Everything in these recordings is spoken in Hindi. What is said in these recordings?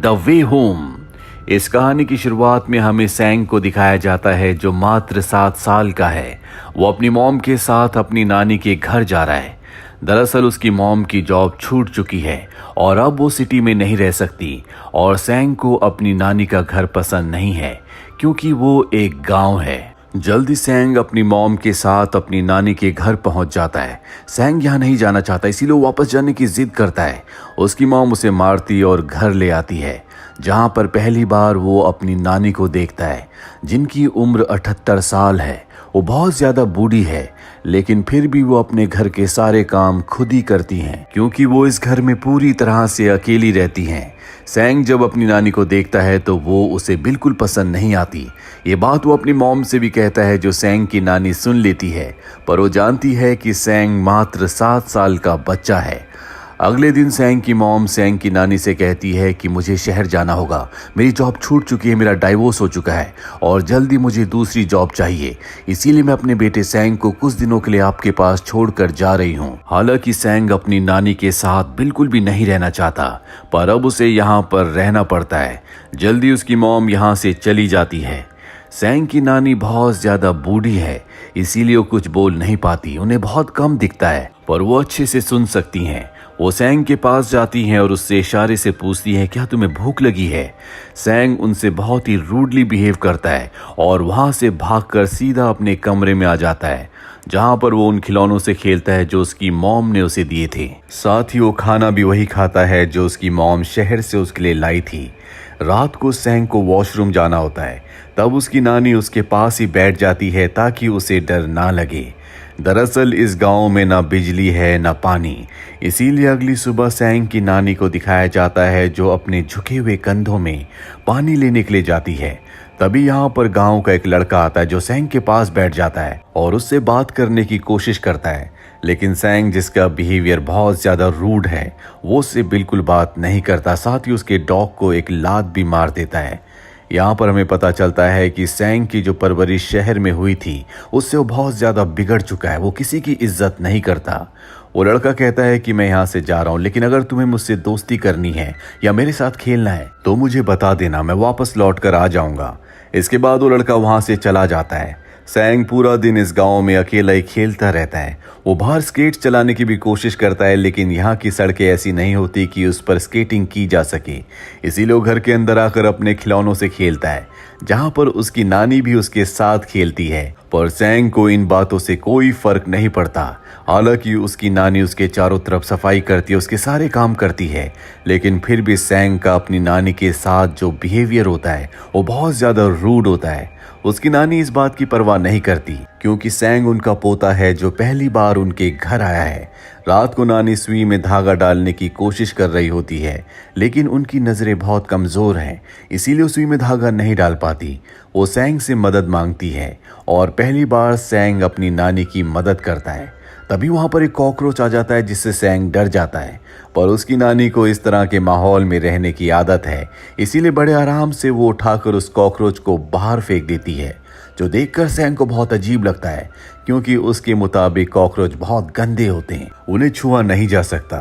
The way home. इस कहानी की शुरुआत में हमें सैंग को दिखाया जाता है जो मात्र 7 साल का है। वो अपनी मॉम के साथ अपनी नानी के घर जा रहा है। दरअसल उसकी मॉम की जॉब छूट चुकी है और अब वो सिटी में नहीं रह सकती और सैंग को अपनी नानी का घर पसंद नहीं है क्योंकि वो एक गांव है। जल्दी सैंग अपनी मॉम के साथ अपनी नानी के घर पहुंच जाता है। सैंग यहाँ नहीं जाना चाहता इसीलिए वो वापस जाने की जिद करता है। उसकी मॉम उसे मारती और घर ले आती है जहां पर पहली बार वो अपनी नानी को देखता है जिनकी उम्र 78 साल है। वो बहुत ज्यादा बूढ़ी है लेकिन फिर भी वो अपने घर के सारे काम खुद ही करती हैं क्योंकि वो इस घर में पूरी तरह से अकेली रहती हैं। सैंग जब अपनी नानी को देखता है तो वो उसे बिल्कुल पसंद नहीं आती। ये बात वो अपनी मॉम से भी कहता है जो सैंग की नानी सुन लेती है, पर वो जानती है कि सैंग मात्र 7 साल का बच्चा है। अगले दिन सैंग की मॉम सैंग की नानी से कहती है कि मुझे शहर जाना होगा, मेरी जॉब छूट चुकी है, मेरा डाइवोर्स हो चुका है और जल्दी मुझे दूसरी जॉब चाहिए, इसीलिए मैं अपने बेटे सैंग को कुछ दिनों के लिए आपके पास छोड़कर जा रही हूँ। हालांकि सैंग अपनी नानी के साथ बिल्कुल भी नहीं रहना चाहता, पर अब उसे यहाँ पर रहना पड़ता है। जल्दी उसकी मॉम यहाँ से चली जाती है। सैंग की नानी बहुत ज्यादा बूढ़ी है इसीलिए वो कुछ बोल नहीं पाती, उन्हें बहुत कम दिखता है पर वो अच्छे से सुन सकती हैं। वो सैंग के पास जाती हैं और उससे इशारे से पूछती हैं क्या तुम्हें भूख लगी है। सैंग उनसे बहुत ही रूडली बिहेव करता है और वहां से भागकर सीधा अपने कमरे में आ जाता है जहां पर वो उन खिलौनों से खेलता है जो उसकी मॉम ने उसे दिए थे। साथ ही वो खाना भी वही खाता है जो उसकी मॉम शहर से उसके लिए लाई थी। रात को सैंग को वॉशरूम जाना होता है, तब उसकी नानी उसके पास ही बैठ जाती है ताकि उसे डर ना लगे। दरअसल इस गांव में ना बिजली है ना पानी, इसीलिए अगली सुबह सैंग की नानी को दिखाया जाता है जो अपने झुके हुए कंधों में पानी लेने के लिए जाती है। तभी यहाँ पर गांव का एक लड़का आता है जो सैंग के पास बैठ जाता है और उससे बात करने की कोशिश करता है, लेकिन सैंग जिसका बिहेवियर बहुत ज्यादा रूड है वो उससे बिल्कुल बात नहीं करता। साथ ही उसके डॉग को एक लात भी मार देता है। यहाँ पर हमें पता चलता है कि सैंग की जो परवरिश शहर में हुई थी उससे वो बहुत ज्यादा बिगड़ चुका है, वो किसी की इज्जत नहीं करता। वो लड़का कहता है कि मैं यहाँ से जा रहा हूँ, लेकिन अगर तुम्हें मुझसे दोस्ती करनी है या मेरे साथ खेलना है तो मुझे बता देना, मैं वापस लौट कर आ जाऊंगा। इसके बाद वो लड़का वहां से चला जाता है। सैंग पूरा दिन इस गांव में अकेला ही खेलता रहता है। वो बाहर स्केट चलाने की भी कोशिश करता है लेकिन यहाँ की सड़कें ऐसी नहीं होती कि उस पर स्केटिंग की जा सके, इसीलिए वो घर के अंदर आकर अपने खिलौनों से खेलता है जहाँ पर उसकी नानी भी उसके साथ खेलती है। पर सैंग को इन बातों से कोई फर्क नहीं पड़ता। हालांकि उसकी नानी उसके चारों तरफ सफाई करती है, उसके सारे काम करती है, लेकिन फिर भी सैंग का अपनी नानी के साथ जो बिहेवियर होता है वो बहुत ज्यादा रूड होता है। उसकी नानी इस बात की परवाह नहीं करती क्योंकि सैंग उनका पोता है जो पहली बार उनके घर आया है। रात को नानी सुई में धागा डालने की कोशिश कर रही होती है लेकिन उनकी नजरें बहुत कमजोर हैं, इसीलिए सुई में धागा नहीं डाल पाती। वो सैंग से मदद मांगती है और पहली बार सैंग अपनी नानी की मदद करता है। तभी वहां पर एक कॉकरोच आ जाता है जिससे सैंग डर जाता है, पर उसकी नानी को इस तरह के माहौल में रहने की आदत है, इसीलिए बड़े आराम से वो उठाकर उस कॉकरोच को बाहर फेंक देती है, जो देखकर सैंग को बहुत अजीब लगता है क्योंकि उसके मुताबिक कॉकरोच बहुत गंदे होते हैं, उन्हें छुआ नहीं जा सकता।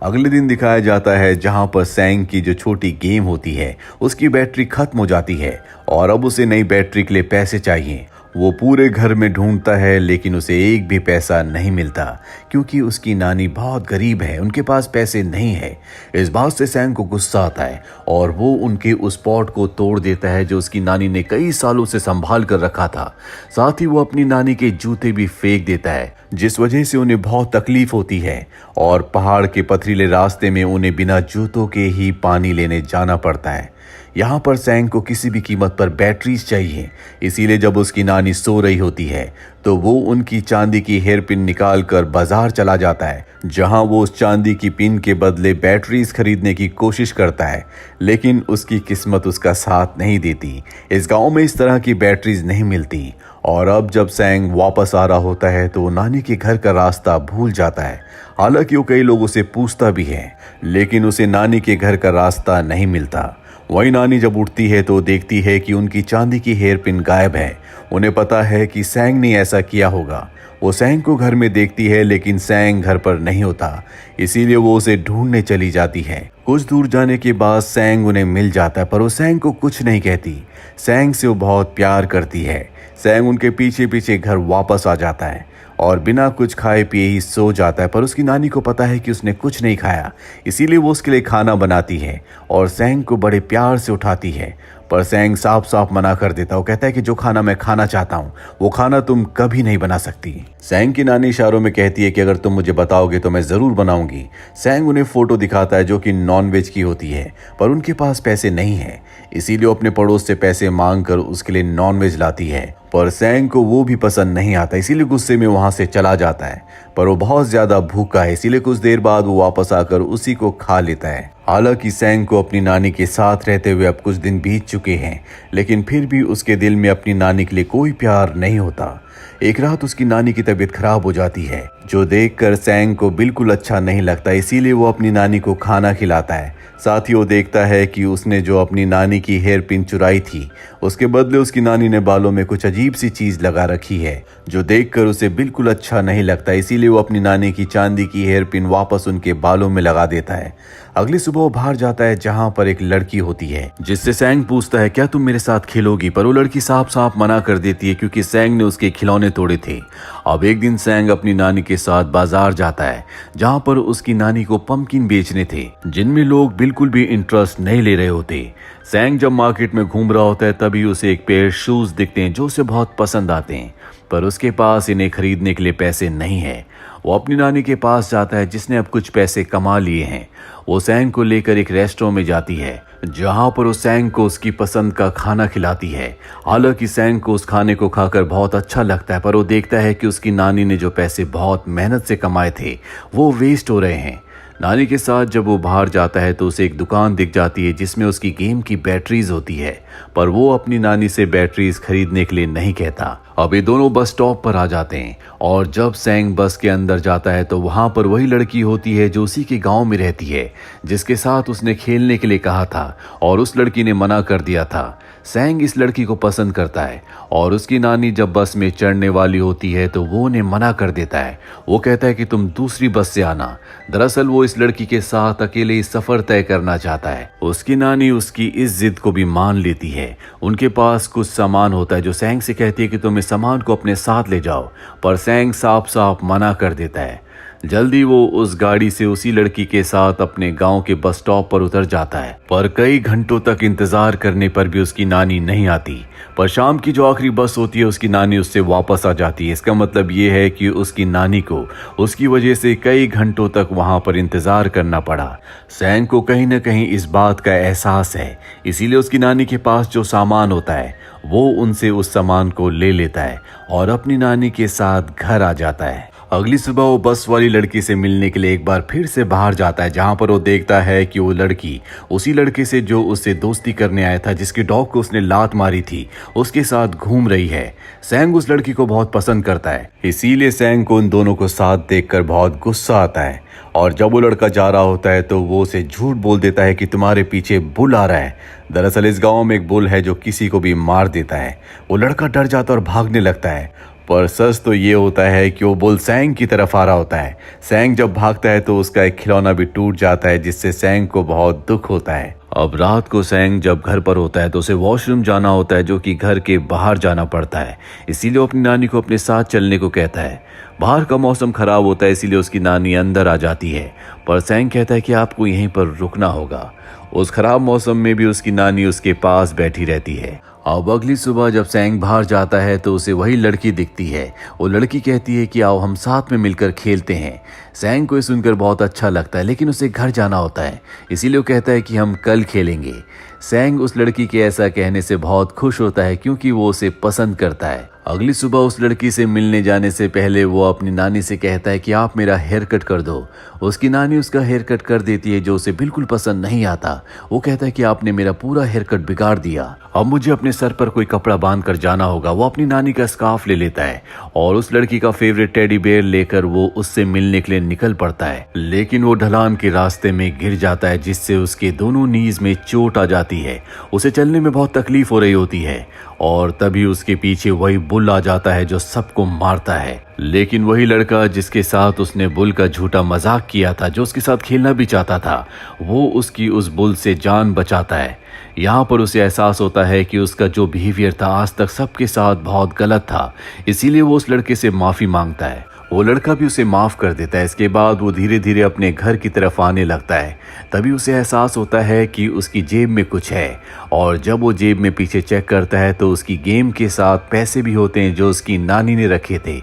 अगले दिन दिखाया जाता है जहां पर सैंग की जो छोटी गेम होती है उसकी बैटरी खत्म हो जाती है और अब उसे नई बैटरी के लिए पैसे चाहिए। वो पूरे घर में ढूंढता है लेकिन उसे एक भी पैसा नहीं मिलता क्योंकि उसकी नानी बहुत गरीब है, उनके पास पैसे नहीं है। इस बात से सैंग को गुस्सा आता है और वो उनके उस पॉट को तोड़ देता है जो उसकी नानी ने कई सालों से संभाल कर रखा था। साथ ही वो अपनी नानी के जूते भी फेंक देता है जिस वजह से उन्हें बहुत तकलीफ होती है और पहाड़ के पथरीले रास्ते में उन्हें बिना जूतों के ही पानी लेने जाना पड़ता है। यहाँ पर सैंग को किसी भी कीमत पर बैटरीज चाहिए, इसीलिए जब उसकी नानी सो रही होती है तो वो उनकी चांदी की हेयर पिन निकाल कर बाजार चला जाता है जहाँ वो उस चांदी की पिन के बदले बैटरीज खरीदने की कोशिश करता है, लेकिन उसकी किस्मत उसका साथ नहीं देती। इस गांव में इस तरह की बैटरीज नहीं मिलती और अब जब सैंग वापस आ रहा होता है तो वो नानी के घर का रास्ता भूल जाता है। हालांकि वो कई लोगों से पूछता भी है लेकिन उसे नानी के घर का रास्ता नहीं मिलता। वही नानी जब उठती है तो देखती है कि उनकी चांदी की हेयर पिन गायब है। उन्हें पता है कि सैंग ने ऐसा किया होगा। वो सैंग को घर में देखती है, लेकिन सैंग घर पर नहीं होता, इसीलिए वो उसे ढूंढने चली जाती है। कुछ दूर जाने के बाद सैंग उन्हें मिल जाता है, पर वो सैंग को कुछ नहीं कहती। सैंग से वो बहुत प्यार करती है। सैंग उनके पीछे पीछे घर वापस आ जाता है और बिना कुछ खाए पिए ही सो जाता है, पर उसकी नानी को पता है कि उसने कुछ नहीं खाया, इसीलिए वो उसके लिए खाना बनाती है और सैंग को बड़े प्यार से उठाती है। पर सैंग साफ साफ मना कर देता है। वो कहता है कि जो खाना मैं खाना चाहता हूँ वो खाना तुम कभी नहीं बना सकती। सैंग की नानी इशारों में कहती है कि अगर तुम मुझे बताओगे तो मैं जरूर बनाऊंगी। सैंग उन्हें फोटो दिखाता है जो कि नॉनवेज की होती है, पर उनके पास पैसे नहीं है, इसीलिए वो अपने पड़ोस से पैसे मांग कर उसके लिए नॉनवेज लाती है। पर सैंग को वो भी पसंद नहीं आता, इसीलिए गुस्से में वहां से चला जाता है। पर वो बहुत ज्यादा भूखा है, इसीलिए कुछ देर बाद वो वापस आकर उसी को खा लेता है। हालांकि सैंग को अपनी नानी के साथ रहते हुए अब कुछ दिन बीत चुके हैं, लेकिन फिर भी उसके दिल में अपनी नानी के लिए कोई प्यार नहीं होता। एक रात उसकी नानी की तबीयत खराब हो जाती है, जो देखकर सैंग को बिल्कुल अच्छा नहीं लगता, इसीलिए वो अपनी नानी को खाना खिलाता है। साथ ही वो देखता है कि उसने जो अपनी नानी की हेयर पिन चुराई थी, उसके बदले उसकी नानी ने बालों में कुछ अजीब सी चीज लगा रखी है, जो देखकर उसे बिल्कुल अच्छा नहीं लगता, इसीलिए वो अपनी नानी की चांदी की हेयर पिन वापस उनके बालों में लगा देता है। अगली सुबह वो बाहर जाता है जहां पर एक लड़की होती है, जिससे सैंग पूछता है क्या तुम मेरे साथ खेलोगी, पर वो लड़की साफ साफ मना कर देती है क्योंकि सैंग ने उसके खिलौने तोड़े थे। अब एक दिन सैंग अपनी नानी के साथ बाजार जाता है जहां पर उसकी नानी को पंपकिन बेचने थे, जिनमें लोग बिल्कुल भी इंटरेस्ट नहीं ले रहे होते। सैंग जब मार्केट में घूम रहा होता है तभी उसे एक पेयर शूज दिखते हैं जो उसे बहुत पसंद आते हैं, पर उसके पास इन्हें खरीदने के लिए पैसे नहीं है। वो अपनी नानी के पास जाता है जिसने अब कुछ पैसे कमा लिए हैं। वो सैंग को लेकर एक रेस्टोरेंट में जाती है जहां पर वो सैंग को उसकी पसंद का खाना खिलाती है। हालांकि सैंग को उस खाने को खाकर बहुत अच्छा लगता है, पर वो देखता है कि उसकी नानी ने जो पैसे बहुत मेहनत से कमाए थे वो वेस्ट हो रहे हैं। नानी के साथ जब वो बाहर जाता है तो उसे एक दुकान दिख जाती है जिसमें उसकी गेम की बैटरीज होती है, पर वो अपनी नानी से बैटरीज खरीदने के लिए नहीं कहता। अब ये दोनों बस स्टॉप पर आ जाते हैं और जब सैंग बस के अंदर जाता है तो वहां पर वही लड़की होती है जो उसी के गांव में रहती है, जिसके साथ उसने खेलने के लिए कहा था और उस लड़की ने मना कर दिया था। सैंग इस लड़की को पसंद करता है और उसकी नानी जब बस में चढ़ने वाली होती है तो वो उन्हें मना कर देता है। वो कहता है कि तुम दूसरी बस से आना। दरअसल वो इस लड़की के साथ अकेले ही सफर तय करना चाहता है। उसकी नानी उसकी इस जिद को भी मान लेती है। उनके पास कुछ सामान होता है जो सैंग से कहती है कि तुम इस सामान को अपने साथ ले जाओ, पर सैंग साफ साफ मना कर देता है। जल्दी वो उस गाड़ी से उसी लड़की के साथ अपने गांव के बस स्टॉप पर उतर जाता है, पर कई घंटों तक इंतजार करने पर भी उसकी नानी नहीं आती। पर शाम की जो आखिरी बस होती है उसकी नानी उससे वापस आ जाती है। इसका मतलब ये है कि उसकी नानी को उसकी वजह से कई घंटों तक वहां पर इंतजार करना पड़ा। सैंग को कहीं ना कहीं इस बात का एहसास है, इसीलिए उसकी नानी के पास जो सामान होता है वो उनसे उस सामान को ले लेता है और अपनी नानी के साथ घर आ जाता है। अगली सुबह वो बस वाली लड़की से मिलने के लिए एक बार फिर से बाहर जाता है, जहां पर वो देखता है कि वो लड़की उसी लड़के से जो उससे दोस्ती करने आया था, जिसके डॉग को उसने लात मारी थी, उसके साथ घूम रही है। सैंग उस लड़की को बहुत पसंद करता है, इसीलिए सैंग को उन दोनों को साथ देखकर बहुत गुस्सा आता है और जब वो लड़का जा रहा होता है तो वो उसे झूठ बोल देता है कि तुम्हारे पीछे बुल आ रहा है। दरअसल इस गाँव में एक बुल है जो किसी को भी मार देता है। वो लड़का डर जाता और भागने लगता है, पर सच तो ये होता है कि वो बुल सैंग की तरफ आ रहा होता है। सैंग जब भागता है तो उसका एक खिलौना भी टूट जाता है, जिससे सैंग को बहुत दुख होता है। अब रात को सैंग जब घर पर होता है तो उसे वॉशरूम जाना होता है, जो कि घर के बाहर जाना पड़ता है, इसीलिए वो अपनी नानी को अपने साथ चलने को कहता है। बाहर का मौसम खराब होता है, इसीलिए उसकी नानी अंदर आ जाती है, पर सैंग कहता है कि आपको यहीं पर रुकना होगा। उस खराब मौसम में भी उसकी नानी उसके पास बैठी रहती है। अब अगली सुबह जब सैंग बाहर जाता है तो उसे वही लड़की दिखती है। वो लड़की कहती है कि आओ हम साथ में मिलकर खेलते हैं। सैंग को ये सुनकर बहुत अच्छा लगता है, लेकिन उसे घर जाना होता है, इसीलिए वो कहता है कि हम कल खेलेंगे। सैंग उस लड़की के ऐसा कहने से बहुत खुश होता है क्योंकि वो उसे पसंद करता है। अगली सुबह उस लड़की से मिलने जाने से पहले वो अपनी नानी से कहता है कि आप मेरा हेयर कट कर दो। उसकी नानी उसका हेयर कट कर देती है, जो उसे बिल्कुल पसंद नहीं आता। वो कहता है कि आपने मेरा पूरा हेयर कट बिगाड़ दिया, अब मुझे अपने सर पर कोई कपड़ा बांध कर जाना होगा। वो अपनी नानी का स्कार्फ ले लेता है और उस लड़की का फेवरेट टेडी बेयर लेकर वो उससे मिलने के लिए निकल पड़ता है, लेकिन वो ढलान के रास्ते में गिर जाता है जिससे उसके दोनों नीज में चोट आ जाती है। उसे चलने में बहुत तकलीफ हो रही होती है और तभी उसके पीछे वही बुल आ जाता है जो सबको मारता है। लेकिन वही लड़का जिसके साथ उसने बुल का झूठा मजाक किया था, जो उसके साथ खेलना भी चाहता था, वो उसकी उस बुल से जान बचाता है। यहाँ पर उसे एहसास होता है कि उसका जो बिहेवियर था आज तक सबके साथ बहुत गलत था, इसीलिए वो उस लड़के से माफ़ी मांगता है। वो लड़का भी उसे माफ़ कर देता है। इसके बाद वो धीरे धीरे अपने घर की तरफ आने लगता है। तभी उसे एहसास होता है कि उसकी जेब में कुछ है, और जब वो जेब में पीछे चेक करता है तो उसकी गेम के साथ पैसे भी होते हैं जो उसकी नानी ने रखे थे।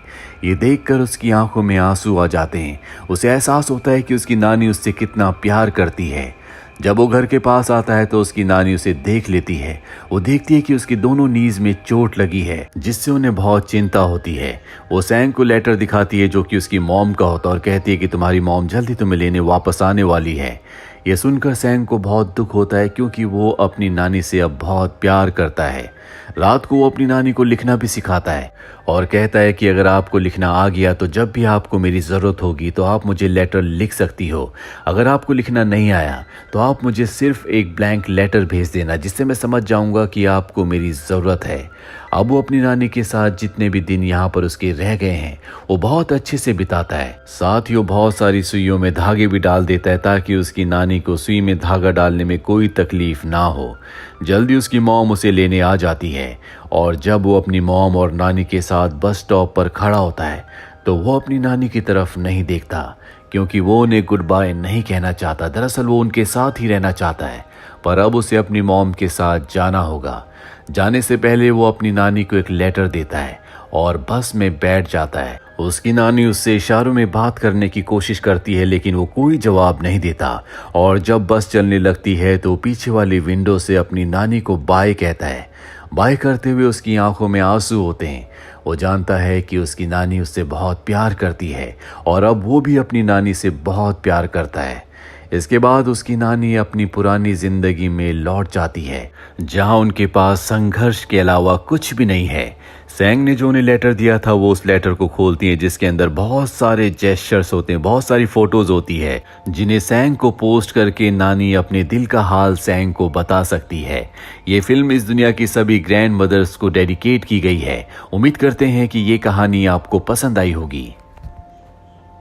ये देखकर उसकी आंखों में आंसू आ जाते हैं। उसे एहसास होता है कि उसकी नानी उससे कितना प्यार करती है। जब वो घर के पास आता है तो उसकी नानी उसे देख लेती है। वो देखती है कि उसकी दोनों नीज में चोट लगी है, जिससे उन्हें बहुत चिंता होती है। वो सैंग को लेटर दिखाती है जो कि उसकी मॉम का होता है और कहती है कि तुम्हारी मॉम जल्दी तुम्हें लेने वापस आने वाली है। ये सुनकर सैंग को बहुत दुख होता है क्योंकि वो अपनी नानी से अब बहुत प्यार करता है। रात को वो अपनी नानी को लिखना भी सिखाता है और कहता है कि अगर आपको लिखना आ गया तो जब भी आपको मेरी ज़रूरत होगी तो आप मुझे लेटर लिख सकती हो। अगर आपको लिखना नहीं आया तो आप मुझे सिर्फ एक ब्लैंक लेटर भेज देना, जिससे मैं समझ जाऊंगा कि आपको मेरी ज़रूरत है। अब वो अपनी नानी के साथ जितने भी दिन यहाँ पर उसके रह गए हैं वो बहुत अच्छे से बिताता है। साथ ही वो बहुत सारी सुइयों में धागे भी डाल देता है ताकि उसकी नानी को सुई में धागा डालने में कोई तकलीफ ना हो। जल्दी उसकी मॉम उसे लेने आ जाती है और जब वो अपनी मॉम और नानी के साथ बस स्टॉप पर खड़ा होता है तो वो अपनी नानी की तरफ नहीं देखता क्योंकि वो उन्हें गुड बाय नहीं कहना चाहता। दरअसल वो उनके साथ ही रहना चाहता है, पर अब उसे अपनी मॉम के साथ जाना होगा। जाने से पहले वो अपनी नानी को एक लेटर देता है और बस में बैठ जाता है। उसकी नानी उससे इशारों में बात करने की कोशिश करती है लेकिन वो कोई जवाब नहीं देता, और जब बस चलने लगती है तो पीछे वाली विंडो से अपनी नानी को बाय कहता है। बाय करते हुए उसकी आंखों में आंसू होते हैं। वो जानता है कि उसकी नानी उससे बहुत प्यार करती है और अब वो भी अपनी नानी से बहुत प्यार करता है। इसके बाद उसकी नानी अपनी पुरानी जिंदगी में लौट जाती है जहां उनके पास संघर्ष के अलावा कुछ भी नहीं है। सैंग ने जो उन्हें लेटर दिया था वो उस लेटर को खोलती है जिसके अंदर बहुत सारे जेस्चर्स होते हैं, बहुत सारी फोटोज होती है जिन्हें सैंग को पोस्ट करके नानी अपने दिल का हाल सैंग को बता सकती है। ये फिल्म इस दुनिया की सभी ग्रैंड मदर्स को डेडिकेट की गई है। उम्मीद करते हैं कि ये कहानी आपको पसंद आई होगी।